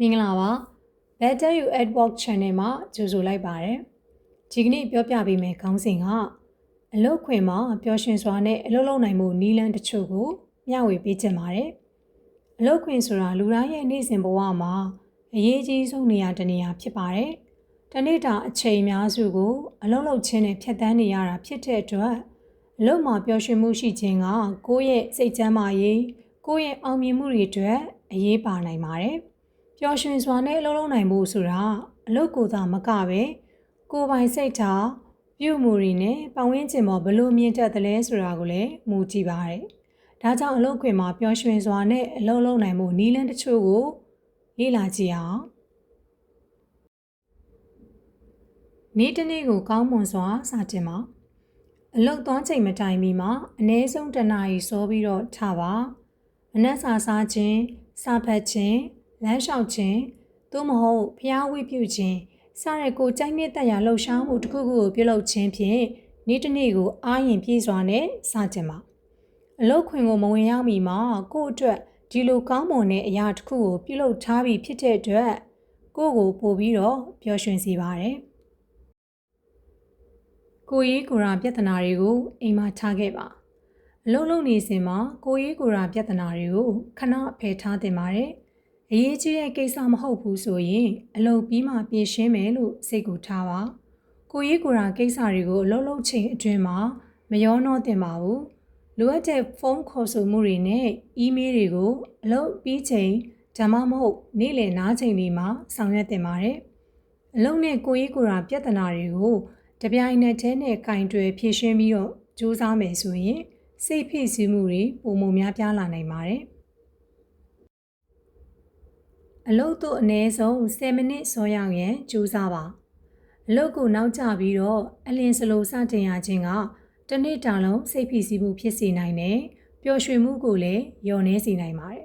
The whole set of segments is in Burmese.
မင်္ဂလာပါ Better You at Work Channel မှာကြိုဆိုလိုက်ပါတယ်ဒီကနေ့ပြောပြပေးမယ့်ခေါင်းစဉ်ကအလုပ်ခွင်မှာပျော်ရွှင်စွာနဲ့အလုပ်လုပ်နိုင်မှုနည်းလမ်းတချို့ကိုမျှဝေပေးချင်ပါတယ်အလုပ်ခွင်ဆိုတာလူတိုင်းရဲ့နေ့စဉ်ဘဝမှာအရေးကြီးဆုံးနေရာတစ်နေရာဖြစ်ပါတယ်တနေ့တာအချိန်အများစုကိုအလုပ်လုပ်ခြင်းနဲ့ဖြတ်သန်းနေရတာဖြစ်တဲ့အတွက်အလုပ်မှာပျော်ရွှင်မှုရှိခြင်းကကိုယ့်ရဲ့စိတ်ကျန်းမာရေးကိုယ့်ရဲ့အောင်မြင်မှုတွေအတွက်အရေးပါနိုင်ပါတယ်ပျော်ရွှင်စွာနဲ့အလုပ်လုပ်နိုင်ဖို့ဆိုတာအလုပ်ကိုသာမကပဲကိုယ်ပိုင်စိတ်ထားပြုမှုတွေနဲ့ပတ်ဝန်းကျင်ပေါ်ဘယ်လိုမြင်တတ်သလဲဆိုတာကိုလည်းမူကြည့်ပါတယ်။ဒါကြောင့်အလုပ်ခွင်မှာပျော်ရွှင်စွာနဲ့အလုပ်လုပ်နိုင်ဖို့နည်းလမ်းတချို့ကိုလေ့လာကြည့်အောင်။နေ့တစ်နေ့ကိုကောင်းမွန်စွာစတင်ပါ။အလုပ်သွားချိန်မတိုင်မီမှာအနည်းဆုံး1နာရီစောပြီးတော့ထပါ။မနက်စာစားခြင်း၊စာဖတ်ခြင်းလမ်းလျှောက်ခြင်းသို့မဟုတ်ဖျားဝိပြုခြင်းစတဲ့ကိုကြိုက်နေတဲ့ရာလှုပ်ရှားမှုတစ်ခုခုကိုပြုလုပ်ခြင်းဖြင့်နေ့တစ်နေ့ကိုအားရင်ပြည့်စွာနဲ့စတင်ပါအလုပ်ခွင်ကိုမဝင်ရောက်မီမှာကိုယ့်အတွက်ဒီလိုကောင်းမွန်တဲ့အရာတစ်ခုကိုပြုလုပ်ထားပြီးဖြစ်တဲ့အတွက်ကိုယ့်ကိုပို့ပြီးတော့ပျော်ရွှင်စေပါတယ်ကိုယ်ရေးကိုယ်ရာပြဿနာတွေကိုအိမ်မှာထားခဲ့ပါအလုပ်လုပ်နေစဉ်မှာကိုယ်ရေးကိုယ်ရာပြဿနာတွေကိုခဏဖယ်ထားသင့်ပါတယ်အရေးကြီးတဲ့ကိစ္စမဟုတ်ဘူးဆိုရင်အလုပ်ပြီးမှပြင်ရှင်းမယ်လို့စိတ်ကူထားပါကိုရေးကိုယ်ရာကိစ္စတွေကိုအလုပ်လုပ်ချိန်အတွင်းမှာမရောနှောသင့်ပါဘူးလိုအပ်တဲ့ဖုန်းခေါ်ဆိုမှုတွေနဲ့အီးမေးလ်တွေကိုအလုပ်ပြီးချိန်ဒါမှမဟုတ်နေ့လည်နားချိန်တွေမှာဆောင်ရွက်သင့်ပါတယ်အလုပ်နဲ့ကိုရေးကိုယ်ရာပြဿနာတွေကိုတပြိုင်နက်တည်းနဲ့ကင်တွယ်ဖြေရှင်းပြီးတော့ကြိုးစားမယ်ဆိုရင်စိတ်ဖိစီးမှုတွေပုံမှန်များပြားလာနိုင်ပါတယ်အလုပ်သို့အနည်းဆုံး10မိနစ်စောရောက်ရန်ကြိုးစားပါအလုပ်ကိုနောက်ကျပြီးတော့အလင်းစလိုစတင်ရခြင်းကတစ်နေ့တာလုံးစိတ်ဖိစီးမှုဖြစ်စေနိုင်တယ်ပျော်ရွှင်မှုကိုလည်းလျော့နည်းစေနိုင်ပါတယ်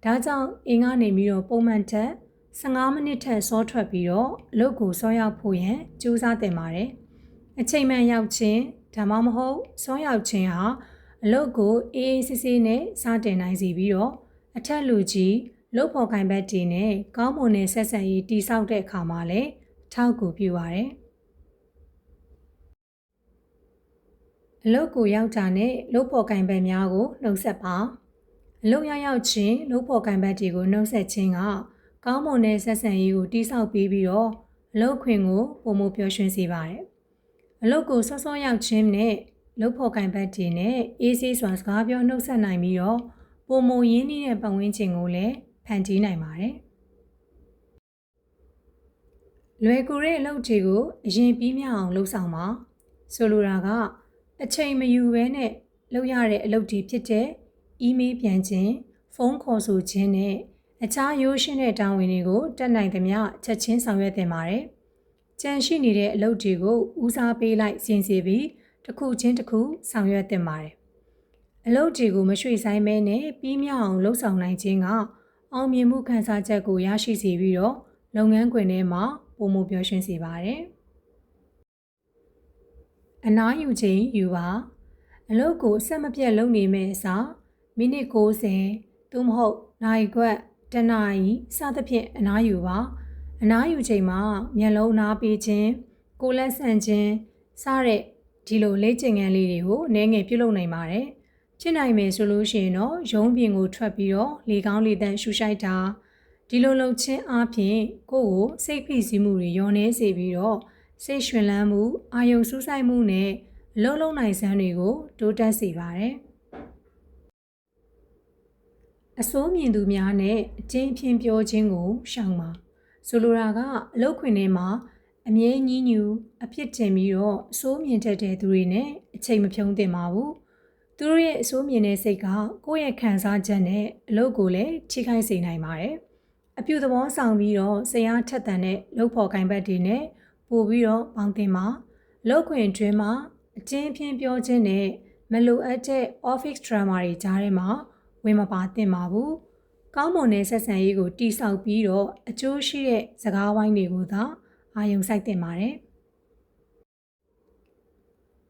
ဒါကြောင့်အိမ်ကနေပြီးတော့ပုံမှန်ထက်15မိနစ်ထက်စောထွက်ပြီးတော့အလုပ်ကိုစောရောက်ဖို့ရန်ကြိုးစားတင်ပါတယ်အချိန်မှန်ရောက်ခြင်းဒါမှမဟုတ်စောရောက်ခြင်းဟာအလုပ်ကိုအေးအေးဆေးဆေးနဲ့စတင်နိုင်စေပြီးတော့အထက်လူကြီးလုပ်ဖော်ကိုင်ဘက်တွေနဲ့ကောင်းမွန်တဲ့ဆက်ဆံရေးတည်ဆောက်တဲ့အခါမှာလည်းထောက်ကူပြုပါတယ်အလုပ်ကိုရောက်တာနဲ့လုပ်ဖော်ကိုင်ဘက်များကိုနှုတ်ဆက်ပါအလုပ်ရောက်ချင်းလုပ်ဖော်ကိုင်ဘက်တွေကိုနှုတ်ဆက်ခြင်းကကောင်းမွန်တဲ့ဆက်ဆံရေးကိုတည်ဆောက်ပြီးတော့အလုပ်ခွင်ကိုပုံမပျော်ရွှင်စေပါတယ်အလုပ်ကိုစောစောရောက်ချင်းနဲ့လုပ်ဖော်ကိုင်ဘက်တွေနဲ့အေးဆေးစွာစကားပြောနှုတ်ဆက်နိုင်ပြီးတော့ပုံမရင်းနှီးတဲ့ပတ်ဝန်းကျင်ကိုလည်းဖန်တီးနိုင်ပါတယ်လွယ်ကူတဲ့အလုပ်တွေကိုအရင်ပြီးမြောက်အောင်လုပ်ဆောင်ပါဆိုလိုတာကအချိန်မယူဘဲနဲ့လုပ်ရတဲ့အလုပ်တွေဖြစ်တဲ့အီးမေးလ်ပြန်ခြင်းဖုန်းခေါ်ဆိုခြင်းနဲ့အခြားရိုးရှင်းတဲ့တာဝန်တွေကိုတက်နိုင်သမျှချက်ချင်းဆောင်ရွက်သင့်ပါတယ်ကြံရှိနေတဲ့အလုပ်တွေကိုဦးစားပေးလိုက်စဉ်းစီပြီးတစ်ခုချင်းတစ်ခုဆောင်ရွက်သင့်ပါတယ်အလုပ်တွေကိုမရွှေ့ဆိုင်းမဲနဲ့ပြီးမြောက်အောင်လုပ်ဆောင်နိုင်ခြင်းကအောင်မြင်မှုခံစားချက်ကိုရရှိစေပြီးတော့လုပ်ငန်းခွင်ထဲမှာပုံမပျော်ရွှင်စေပါတယ်အနားယူခြင်းယူပါအလုပ်ကိုအဆက်မပြတ်လုပ်နေမယ့်အစားမိနစ်60သို့မဟုတ်နိုင်ခွက်1နာရီစသဖြင့်အနားယူပါအနားယူချိန်မှာမျက်လုံးနားပေးခြင်းကိုယ်လက်ဆန့်ခြင်းစတဲ့ဒီလိုလေ့ကျင့်ခန်းလေးတွေကိုအနည်းငယ်ပြုလုပ်နိုင်ပါတယ်ဖြစ်နိုင်မယ်ဆိုလို့ရှိရင်တော့ရုံးပြင်ကိုထွက်ပြီးတော့လေကောင်းလေသန့်ရှူရှိုက်တာဒီလိုလုပ်ခြင်းအပြင်ကိုယ့်ကိုစိတ်ဖိစီးမှုတွေလျော့နည်းစေပြီးတော့စိတ်ရွှင်လန်းမှုအာရုံစူးစိုက်မှုနဲ့အလုပ်လုပ်နိုင်စွမ်းတွေကိုတိုးတက်စေပါတယ်အစိုးမြင်သူများနဲ့အချင်းအချင်းပြောခြင်းကိုရှောင်ပါဆိုလိုတာကအလုပ်ခွင်ထဲမှာအမြဲညှိညူအဖြစ်တင်ပြီးတော့အစိုးမြင်တတ်တဲ့သူတွေနဲ့အချိန်မဖြုံးသင့်ပါဘူးသူတို့ရဲ့အစိုးမြင်တဲ့စိတ်ကကိုယ့်ရဲ့ခံစားချက်နဲ့အလုပ်ကိုလည်းထိခိုက်စေနိုင်ပါတယ်အပြုသဘောဆောင်ပြီးတော့ဆရာထက်သန်တဲ့လုပ်ဖော်ကိုင်ဘက်တွေနဲ့ပို့ပြီးတော့ပေါင်းတင်ပါလုပ်ခွင်တွင်မှာအချင်းအချင်းပြောခြင်းနဲ့မလိုအပ်တဲ့ office drama တွေကြားထဲမှာဝင်မပါသင့်ပါဘူးကောင်းမွန်တဲ့ဆက်ဆံရေးကိုတည်ဆောက်ပြီးတော့အကျိုးရှိတဲ့စကားဝိုင်းတွေကိုသာအာရုံစိုက်သင့်ပါတယ်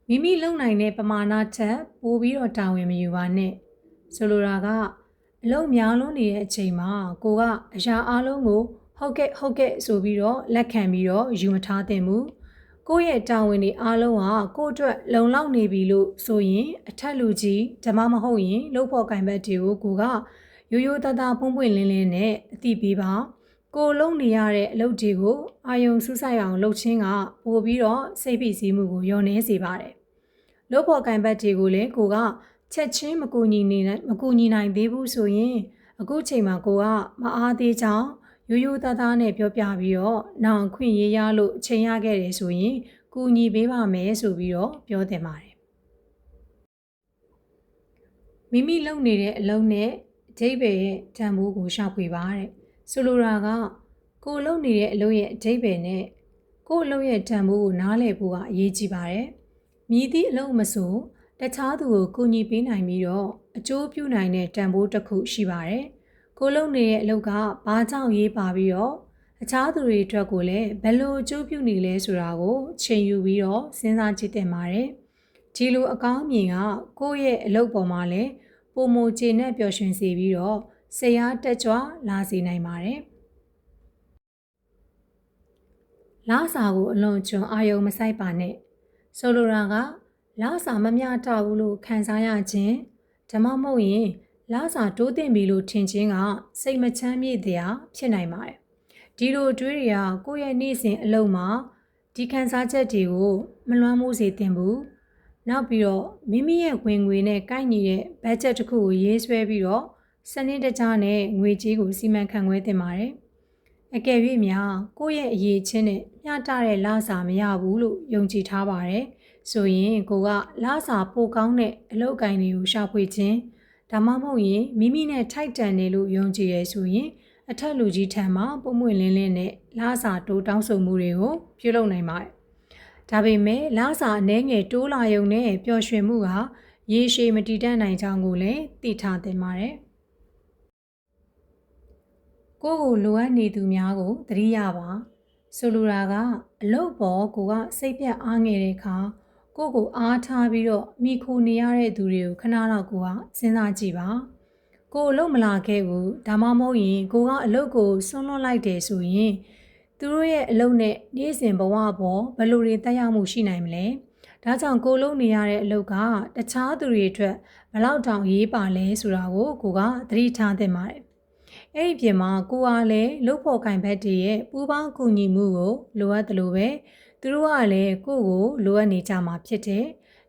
မိမိလုပ်နိုင်တဲ့ပမာဏထက်ပိုပြီးတော့တာဝန်မယူပါနဲ့ဆိုလိုတာကအလုပ်များလွန်းနေတဲ့အချိန်မှာကိုကအရာအလုံးကို ဟုတ်ကဲ့ဆိုပြီးတော့လက်ခံပြီးတော့ယူမထားသင့်ဘူးကိုယ့်ရဲ့တာဝန်တွေအားလုံးကကိုယ့်အတွက်လုံလောက်နေပြီလို့ဆိုရင်အထက်လူကြီးဓမ္မမဟုတ်ရင်လုပ်ဖို့ကင်ဘက်တွေကိုကိုကရိုးရိုးသားသားပွင့်ပွင့်လင်းလင်းနဲ့အသိပေးပါကိုလုံးနေရတဲ့အလုပ်တွေကိုအာယုံစူးစိုက်အောင်လုပ်ခြင်းကပို့ပြီးတော့စိတ်ဖိစီးမှုကိုလျော့နည်းစေပါတယ်လုပ်ဖို့ကင်ဘက်တွေကိုလည်းကိုကချက်ချင်းမကူညီနိုင်သေးဘူးဆိုရင်အခုချိန်မှာကိုကမအားသေးချောင်းရိုးရိုးသားသားနဲ့ပြောပြပြီးတော့နောင်ခွင့်ရေးရလို့ချိန်ရခဲ့တယ်ဆိုရင်ကူညီပေးပါမယ်ဆိုပြီးတော့ပြောတင်ပါတယ်မိမိလုပ်နေတဲ့အလုပ်နဲ့အဓိပ္ပာယ်ရဲ့တန်ဖိုးကိုရှာဖွေပါတဲ့ဆိုလိုတာကကိုလုပ်နေတဲ့အလုပ်ရဲ့အဓိပ္ပာယ်နဲ့ကိုအလုပ်ရဲ့တန်ဖိုးကိုနားလည်ဖို့ကအရေးကြီးပါတယ်မြည်သည့်အလုပ်မဆိုတခြားသူကိုကူညီပေးနိုင်ပြီးတော့အကျိုးပြုနိုင်တဲ့တန်ဖိုးတစ်ခုရှိပါတယ်ကိုလုပ်နေတဲ့အလုပ်ကဘာကြောင့်ရေးပါပြီးတော့အခြားသူတွေအတွက်ကိုလည်းဘယ်လိုအကျိုးပြုနေလဲဆိုတာကိုချိန်ယူပြီးတော့စဉ်းစားကြည့်သင့်ပါတယ်ဒီလိုအကောင်းမြင်ကကိုယ့်ရဲ့အလုပ်ပေါ်မှာလည်းပုံမကျေနပ်ပျော်ရွှင်စေပြီးတော့စိတ်အားတက်ကြွလာစေနိုင်ပါတယ်လစာကိုအလွန်ကျွံအာယုံမဆိုင်ပါနဲ့ဆိုလိုတာကလစာမမျှတဘူးလို့ခံစားရခြင်းဓမ္မမဟုတ်ရင်လစာတိုးတင်ပြီလို့ထင်ခြင်းကစိတ်မချမ်းမြေ့တရားဖြစ်နိုင်ပါတယ်ဒီလိုအတွေးတွေကကိုယ့်ရဲ့နေ့စဉ်အလုပ်မှာဒီခံစားချက်တွေကိုမလွှမ်းမိုးစေသင့်ဘူးနောက်ပြီးတော့မိမိရဲ့ဝင်ငွေနဲ့ကိုက်ညီတဲ့ဘတ်ဂျက်တစ်ခုကိုရေးဆွဲပြီးတော့စနစ်တကျနဲ့ငွေကြေးကိုစီမံခန့်ခွဲသင့်ပါတယ်အကယ်၍များကိုယ့်ရဲ့အရေးချင်းနဲ့မျှတတဲ့လစာမရဘူးလို့ယုံကြည်ထားပါတယ်ဆိုရင်ကိုကလစာပိုကောင်းတဲ့အလုပ်ကိုင်တွေကိုရှာဖွေခြင်းဒါမှမဟုတ်ရင်မိမိနဲ့ထိုက်တန်တယ်လို့ယုံကြည်ရဆိုရင်အထက်လူကြီးထံမှပုံမှန်လင်းလင်းနဲ့လစာတိုးတောင်းဆိုမှုတွေကိုပြုလုပ်နိုင်ပါတယ်ဒါပေမဲ့လစာအနည်းငယ်တိုးလာရုံနဲ့ပျော်ရွှင်မှုကရေရှည်မတည်တတ်နိုင်ကြောင်းကိုလည်းသိထားသင့်ပါတယ်ကိုလိုအပ်နေသူများကိုသတိရပါဆိုလိုတာကအလုပ်ပေါ်ကိုကစိတ်ပြတ်အားငယ်တဲ့အခါကိုအားထားပြီးတော့မိခိုနေရတဲ့သူတွေကိုခဏတော့ကိုကစဉ်းစားကြည့်ပါကိုအလုပ်မလာခဲ့ဘူးဒါမှမဟုတ်ရင်ကိုကအလုပ်ကိုဆွန့်လွတ်လိုက်တယ်ဆိုရင်သူတို့ရဲ့အလုပ်နဲ့နေ့စဉ်ဘဝပေါ်ဘယ်လိုတွေတက်ရောက်မှုရှိနိုင်မလဲဒါကြောင့်ကိုလုပ်နေရတဲ့အလုပ်ကတခြားသူတွေအတွက်ဘယ်လောက်တောင်ရေးပါလဲဆိုတာကိုကသတိထားသင့်ပါတယ်အဲ့ဒီပြင်မှာကိုအားလည်းလုပ်ဖို့ကင်ဘက်တည်းရဲ့ပူးပေါင်းကူညီမှုကိုလိုအပ်တယ်လို့ပဲသူတို့ကလည်းကိုလိုအပ်နေကြမှာဖြစ်တယ်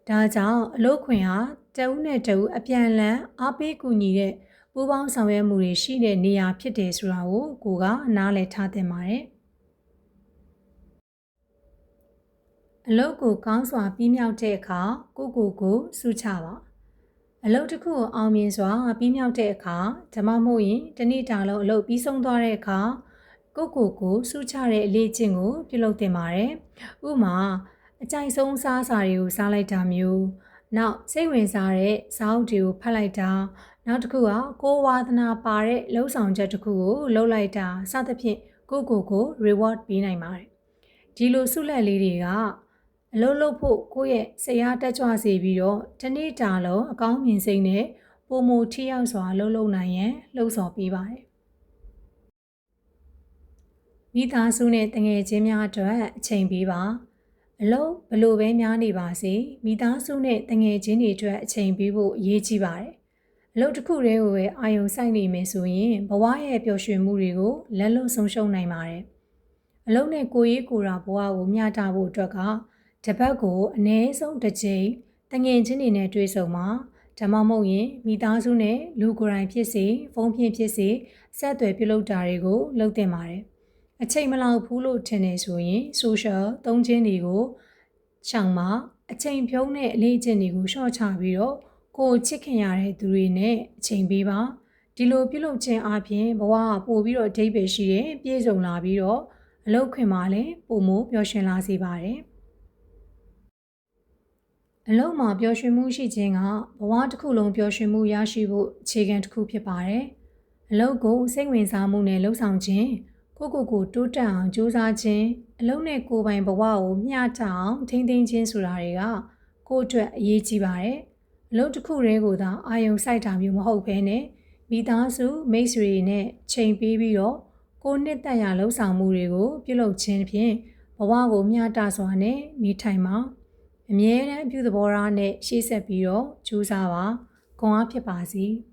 ဒါကြောင့်အလုပ်ခွင်ဟာတဦးနဲ့တဦးအပြန်အလှန်အားပေးကူညီတဲ့ပူးပေါင်းဆောင်ရွက်မှုတွေရှိတဲ့နေရာဖြစ်တယ်ဆိုတာကိုကနားလည်ထားသင့်ပါတယ်အလုပ်ကိုကောင်းစွာပြီးမြောက်တဲ့အခါကိုစုချပါအလုပ်တစ်ခုကိုအောင်မြင်စွာပြီးမြောက်တဲ့အခါဓမ္မမဟုတ်ရင်တစ်နေ့တာလုံးအလုပ်ပြီးဆုံးသွားတဲ့အခါကိုစုချတဲ့အလေးအကျင့်ကိုပြုလုပ်သင့်ပါတယ်ဥပမာအကြိုက်ဆုံးစားစာတွေကိုစားလိုက်တာမျိုးနောက်စိတ်ဝင်စားတဲ့စာအုပ်တွေကိုဖတ်လိုက်တာနောက်တစ်ခုကကိုဝါသနာပါတဲ့လှုပ်ဆောင်ချက်တစ်ခုကိုလုပ်လိုက်တာစသဖြင့်ကို reward ပေးနိုင်ပါတယ်ဒီလိုဆုလက်လေးတွေကအလုပ်လုပ်ဖို့ကိုယ့်ရဲ့စိတ်အားတက်ကြွစေပြီးတော့တစ်နေ့တာလုံးအကောင်းမြင်စိတ်နဲ့ပုံမထိရောက်စွာလှုပ်နိုင်ရန်လှုံ့ဆော်ပေးပါတယ်မိသားစုနဲ့တငယ်ချင်းများအတွက်အချိန်ပေးပါအလုပ်ဘလို့ပဲများနေပါစေမိသားစုနဲ့တငယ်ချင်းတွေအတွက်အချိန်ပေးဖို့အရေးကြီးပါတယ်အလုပ်တစ်ခုတည်းကိုပဲအာရုံစိုက်နေမယ်ဆိုရင်ဘဝရဲ့ပျော်ရွှင်မှုတွေကိုလက်လွတ်ဆုံးရှုံးနိုင်ပါတယ်အလုပ်နဲ့ကိုယ်ရေးကိုယ်တာဘဝကိုမျှတဖို့အတွက်ကတပတ်ကိုအနည်းဆုံးတစ်ကြိမ်တငယ်ချင်းတွေနဲ့တွေ့ဆုံမှာဓမ္မမဟုတ်ရင်မိသားစုနဲ့လူကိုယ်တိုင်ဖြစ်စေဖုန်းဖြင့်ဖြစ်စေဆက်သွယ်ပြုလုပ်တာတွေကိုလုပ်သင့်ပါတယ်အချိန်မလောက်ဘူးလို့ထင်နေဆိုရင် social သုံးခြင်းတွေကိုရှောင်မှာအချိန်ဖြုံးတဲ့အလေးအကျင့်တွေကိုရှော့ချပြီးတော့ကိုချစ်ခင်ရတဲ့သူတွေနဲ့အချိန်ပေးပါဒီလိုပြုလုပ်ခြင်းအပြင်ဘဝကပို့ပြီးတော့အဓိပ္ပာယ်ရှိတဲ့ပြည့်စုံလာပြီးတော့အလုပ်ခွင်မှာလည်းပုံမပျော်ရွှင်လာစေပါတယ်အလုပ်မှာပျော်ရွှင်မှုရှိခြင်းကဘဝတစ်ခုလုံးပျော်ရွှင်မှုရရှိဖို့အခြေခံတစ်ခုဖြစ်ပါတယ်အလုပ်ကိုစိတ်ဝင်စားမှုနဲ့လှုပ်ဆောင်ခြင်းကိုတိုးတက်အောင်ကြိုးစားခြင်းအလုပ်နဲ့ကိုယ်ပိုင်ဘဝကိုမျှတအောင်ထိန်းသိမ်းခြင်းဆိုတာတွေကကိုယ့်အတွက်အရေးကြီးပါတယ်အလုပ်တစ်ခုတည်းကိုသာအာရုံစိုက်တာမျိုးမဟုတ်ဘဲနဲ့မိသားစုမိတ်ဆွေတွေနဲ့ချိန်ပေးပြီးတော့ ကိုနှစ်သက်ရာလှုပ်ဆောင်မှုတွေကိုပြုလုပ်ခြင်းဖြင့်ဘဝကိုမျှတစွာနဲ့နေထိုင်ပါအမြဲတမ်းအပြုသဘောထားနဲ့ရှေ့ဆက်ပြီးတော့ကြိုးစားပါခွန်အားဖြစ်ပါစေ။